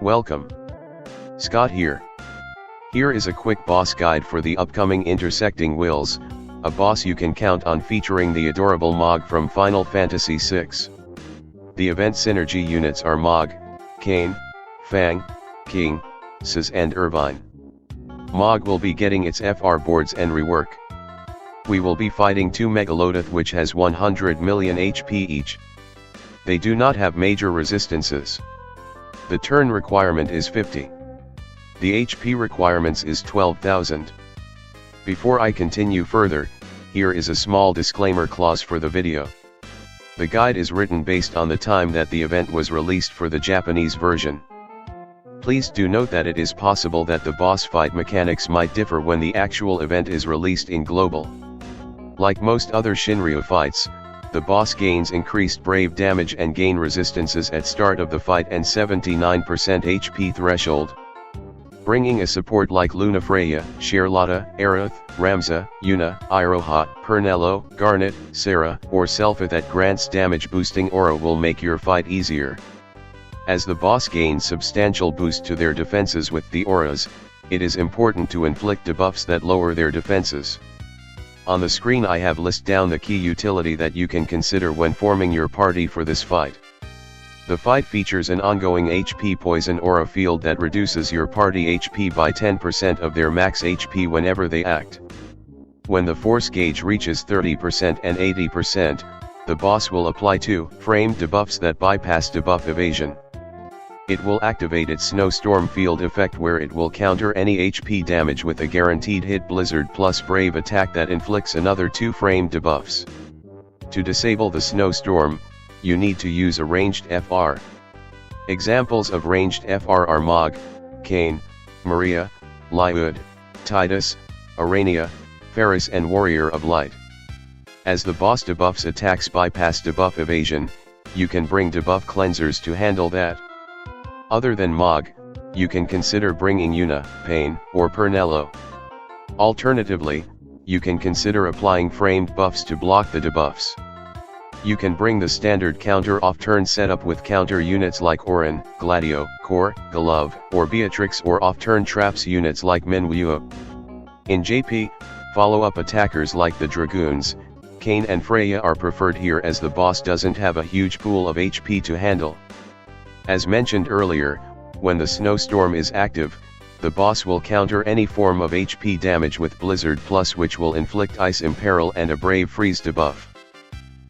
Welcome. Scott here. Here is a quick boss guide for the upcoming Intersecting Wills, a boss you can count on featuring the adorable Mog from Final Fantasy VI. The event synergy units are Mog, Kain, Fang, King, Sazh and Irvine. Mog will be getting its FR boards and rework. We will be fighting 2 Megalodoth which has 100 million HP each. They do not have major resistances. The turn requirement is 50. The HP requirements is 12,000. Before I continue further, here is a small disclaimer clause for the video. The guide is written based on the time that the event was released for the Japanese version. Please do note that it is possible that the boss fight mechanics might differ when the actual event is released in global. Like most other Shinryu fights, the boss gains increased brave damage and gain resistances at start of the fight and 79% HP threshold. Bringing a support like Lunafreya, Charlotta, Aerith, Ramza, Yuna, Iroha, Pernello, Garnet, Sarah, or Selpha that grants damage boosting aura will make your fight easier. As the boss gains substantial boost to their defenses with the auras, it is important to inflict debuffs that lower their defenses. On the screen I have listed down the key utility that you can consider when forming your party for this fight. The fight features an ongoing HP poison aura field that reduces your party HP by 10% of their max HP whenever they act. When the force gauge reaches 30% and 80%, the boss will apply 2 framed debuffs that bypass debuff evasion. It will activate its Snowstorm field effect where it will counter any HP damage with a guaranteed hit Blizzard plus Brave attack that inflicts another 2 framed debuffs. To disable the Snowstorm, you need to use a ranged FR. Examples of ranged FR are Mog, Kain, Maria, Lyud, Titus, Arania, Ferris and Warrior of Light. As the boss debuffs attacks bypass debuff evasion, you can bring debuff cleansers to handle that. Other than Mog, you can consider bringing Yuna, Pain, or Pernello. Alternatively, you can consider applying framed buffs to block the debuffs. You can bring the standard counter off-turn setup with counter units like Orin, Gladio, Kor, Golov, or Beatrix or off-turn traps units like Minwoo. In JP, follow-up attackers like the Dragoons, Kain and Freya are preferred here as the boss doesn't have a huge pool of HP to handle. As mentioned earlier, when the Snowstorm is active, the boss will counter any form of HP damage with Blizzard Plus which will inflict Ice Imperil and a Brave Freeze debuff.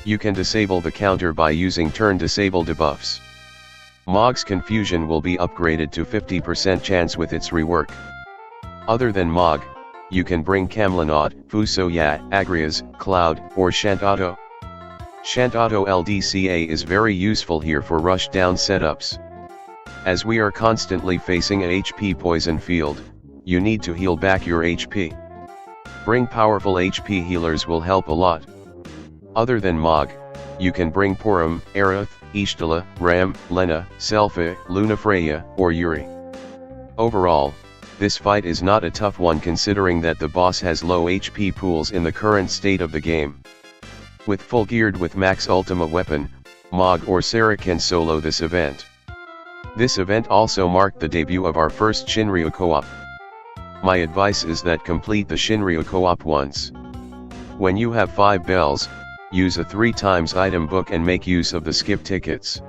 You can disable the counter by using turn disable debuffs. Mog's Confusion will be upgraded to 50% chance with its rework. Other than Mog, you can bring Camlanod, Fusoya, Agrias, Cloud, or Shantato. Shantato LDCA is very useful here for rush down setups. As we are constantly facing a HP poison field, you need to heal back your HP. Bring powerful HP healers will help a lot. Other than Mog, you can bring Porum, Aerith, Ishtala, Ram, Lena, Selpha, Lunafreya, or Yuri. Overall, this fight is not a tough one considering that the boss has low HP pools in the current state of the game. With full geared with max ultima weapon, Mog or Sarah can solo this event. This event also marked the debut of our first Shinryu co-op. My advice is that complete the Shinryu co-op once. When you have 5 bells, use a 3x item book and make use of the skip tickets.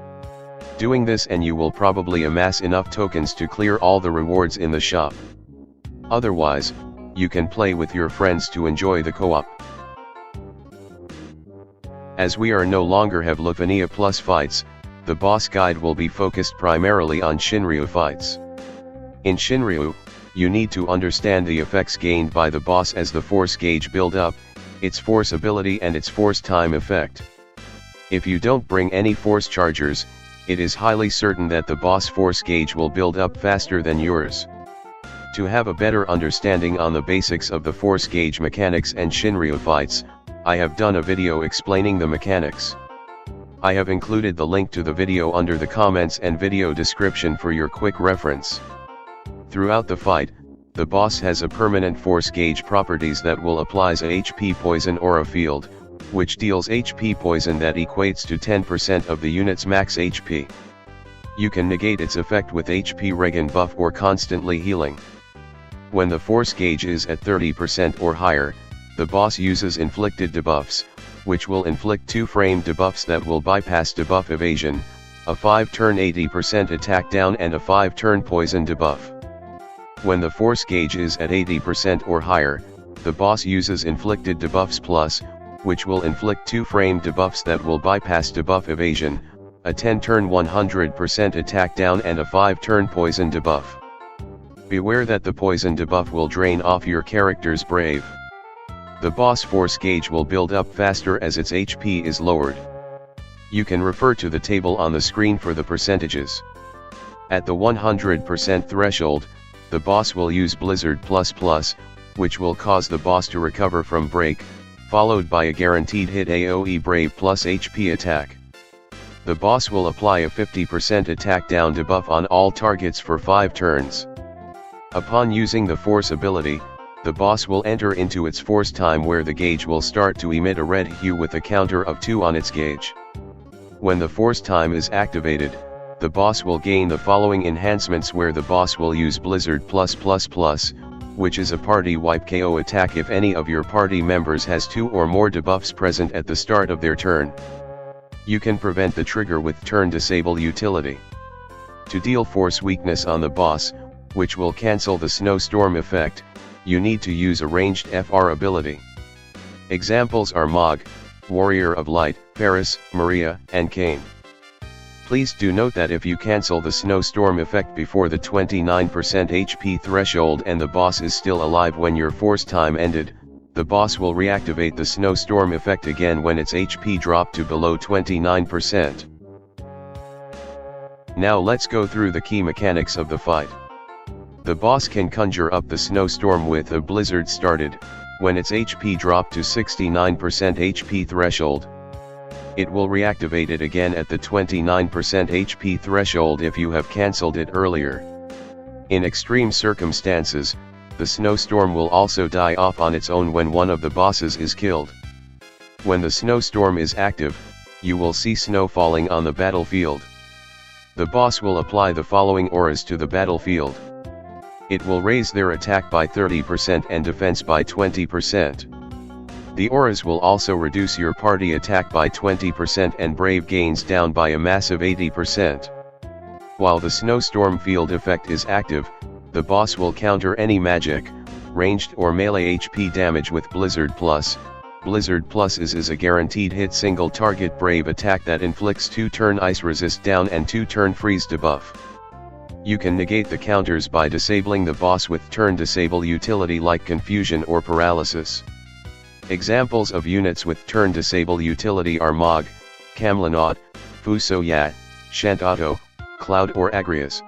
Doing this and you will probably amass enough tokens to clear all the rewards in the shop. Otherwise, you can play with your friends to enjoy the co-op. As we are no longer have Lufania Plus fights, the boss guide will be focused primarily on Shinryu fights. In Shinryu, you need to understand the effects gained by the boss as the force gauge build up, its force ability and its force time effect. If you don't bring any force chargers, it is highly certain that the boss force gauge will build up faster than yours. To have a better understanding on the basics of the force gauge mechanics and Shinryu fights, I have done a video explaining the mechanics. I have included the link to the video under the comments and video description for your quick reference. Throughout the fight, the boss has a permanent force gauge properties that will apply a HP poison aura field, which deals HP poison that equates to 10% of the unit's max HP. You can negate its effect with HP regen buff or constantly healing. When the force gauge is at 30% or higher, the boss uses inflicted debuffs, which will inflict 2 frame debuffs that will bypass debuff evasion, a 5-turn 80% attack down and a 5-turn poison debuff. When the force gauge is at 80% or higher, the boss uses inflicted debuffs plus, which will inflict 2 frame debuffs that will bypass debuff evasion, a 10-turn 100% attack down and a 5-turn poison debuff. Beware that the poison debuff will drain off your character's brave. The boss force gauge will build up faster as its HP is lowered. You can refer to the table on the screen for the percentages. At the 100% threshold, the boss will use Blizzard++, which will cause the boss to recover from break, followed by a guaranteed hit AoE Brave plus HP attack. The boss will apply a 50% attack down debuff on all targets for 5 turns. Upon using the force ability, the boss will enter into its force time where the gauge will start to emit a red hue with a counter of 2 on its gauge. When the force time is activated, the boss will gain the following enhancements where the boss will use Blizzard++, which is a party wipe KO attack if any of your party members has 2 or more debuffs present at the start of their turn. You can prevent the trigger with turn disable utility. To deal force weakness on the boss, which will cancel the snowstorm effect, you need to use a ranged FR ability. Examples are Mog, Warrior of Light, Paris, Maria, and Kain. Please do note that if you cancel the snowstorm effect before the 29% HP threshold and the boss is still alive when your force time ended, the boss will reactivate the snowstorm effect again when its HP dropped to below 29%. Now let's go through the key mechanics of the fight. The boss can conjure up the snowstorm with a blizzard started, when its HP dropped to 69% HP threshold. It will reactivate it again at the 29% HP threshold if you have cancelled it earlier. In extreme circumstances, the snowstorm will also die off on its own when one of the bosses is killed. When the snowstorm is active, you will see snow falling on the battlefield. The boss will apply the following auras to the battlefield. It will raise their attack by 30% and defense by 20%. The auras will also reduce your party attack by 20% and brave gains down by a massive 80%. While the snowstorm field effect is active, the boss will counter any magic, ranged or melee HP damage with Blizzard+. Blizzard+ is a guaranteed hit single target brave attack that inflicts 2-turn ice resist down and 2-turn freeze debuff. You can negate the counters by disabling the boss with turn disable utility like confusion or paralysis. Examples of units with turn disable utility are Mog, Camlanot, Fusoyat, Shantato, Cloud or Agrias.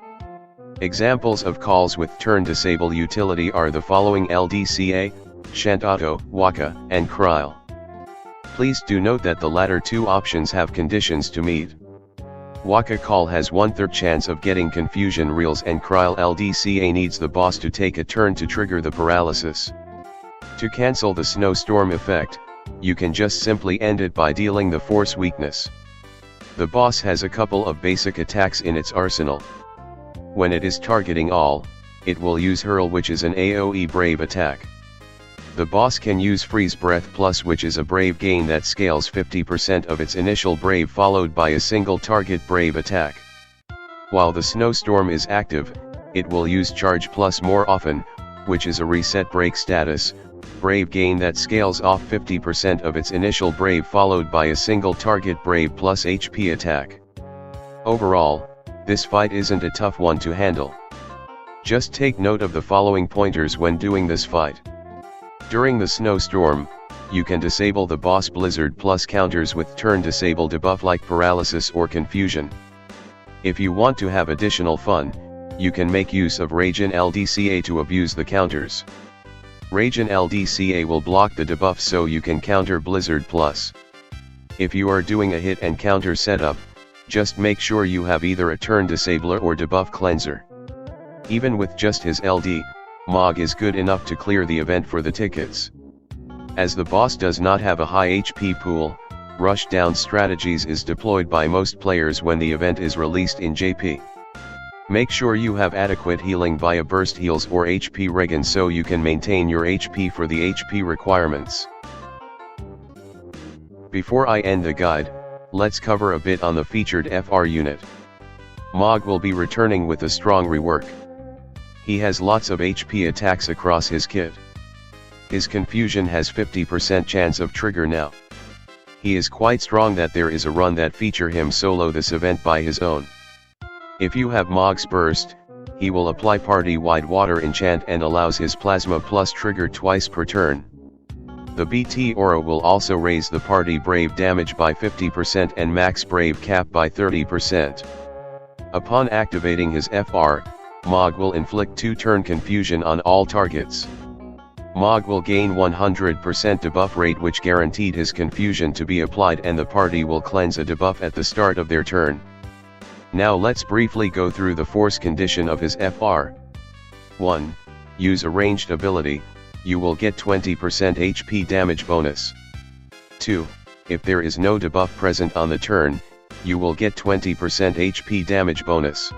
Examples of calls with turn disable utility are the following: LDCA, Shantato, Waka, and Kryl. Please do note that the latter 2 options have conditions to meet. Waka call has 1/3 chance of getting confusion reels and Kryl LDCA needs the boss to take a turn to trigger the paralysis. To cancel the snowstorm effect, you can just simply end it by dealing the force weakness. The boss has a couple of basic attacks in its arsenal. When it is targeting all, it will use Hurl, which is an AoE brave attack. The boss can use Freeze Breath Plus, which is a brave gain that scales 50% of its initial brave followed by a single target brave attack. While the snowstorm is active, it will use Charge Plus more often, which is a reset break status, brave gain that scales off 50% of its initial brave followed by a single target brave plus HP attack. Overall, this fight isn't a tough one to handle. Just take note of the following pointers when doing this fight. During the snowstorm, you can disable the boss Blizzard plus counters with turn disable debuff like paralysis or confusion. If you want to have additional fun, you can make use of Ragin LDCA to abuse the counters. Ragin LDCA will block the debuff so you can counter Blizzard plus. If you are doing a hit and counter setup, just make sure you have either a turn disabler or debuff cleanser. Even with just his LD, Mog is good enough to clear the event for the tickets. As the boss does not have a high HP pool, rush down strategies is deployed by most players when the event is released in JP. Make sure you have adequate healing via burst heals or HP regen so you can maintain your HP for the HP requirements. Before I end the guide, let's cover a bit on the featured FR unit. Mog will be returning with a strong rework. He has lots of HP attacks across his kit. His confusion has 50% chance of trigger now. He is quite strong that there is a run that feature him solo this event by his own. If you have Mog's burst, he will apply party-wide water enchant and allows his plasma plus trigger twice per turn. The BT aura will also raise the party brave damage by 50% and max brave cap by 30%. Upon activating his FR, Mog will inflict 2-turn confusion on all targets. Mog will gain 100% debuff rate which guaranteed his confusion to be applied, and the party will cleanse a debuff at the start of their turn. Now let's briefly go through the force condition of his FR. 1. Use a ranged ability, you will get 20% HP damage bonus. 2. If there is no debuff present on the turn, you will get 20% HP damage bonus.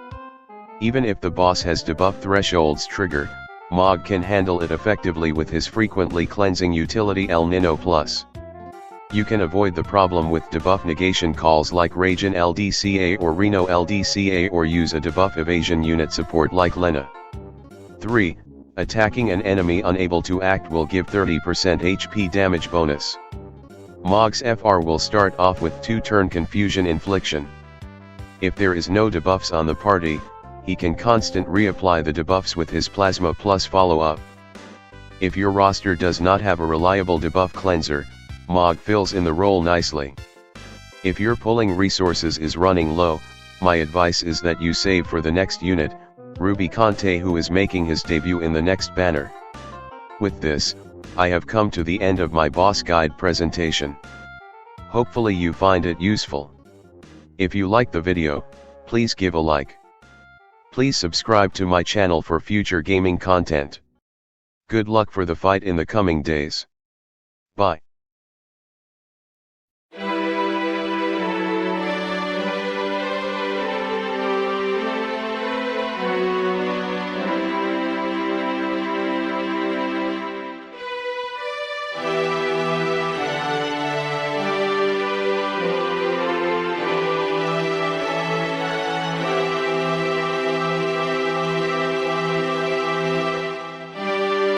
Even if the boss has debuff thresholds trigger, Mog can handle it effectively with his frequently cleansing utility El Nino Plus. You can avoid the problem with debuff negation calls like Ragin LDCA or Reno LDCA, or use a debuff evasion unit support like Lena. 3. Attacking an enemy unable to act will give 30% HP damage bonus. Mog's FR will start off with 2-turn confusion infliction. If there is no debuffs on the party, he can constant reapply the debuffs with his plasma plus follow-up. If your roster does not have a reliable debuff cleanser, Mog fills in the role nicely. If your pulling resources is running low, my advice is that you save for the next unit, Ruby Conte, who is making his debut in the next banner. With this, I have come to the end of my boss guide presentation. Hopefully you find it useful. If you like the video, please give a like. Please subscribe to my channel for future gaming content. Good luck for the fight in the coming days. Bye.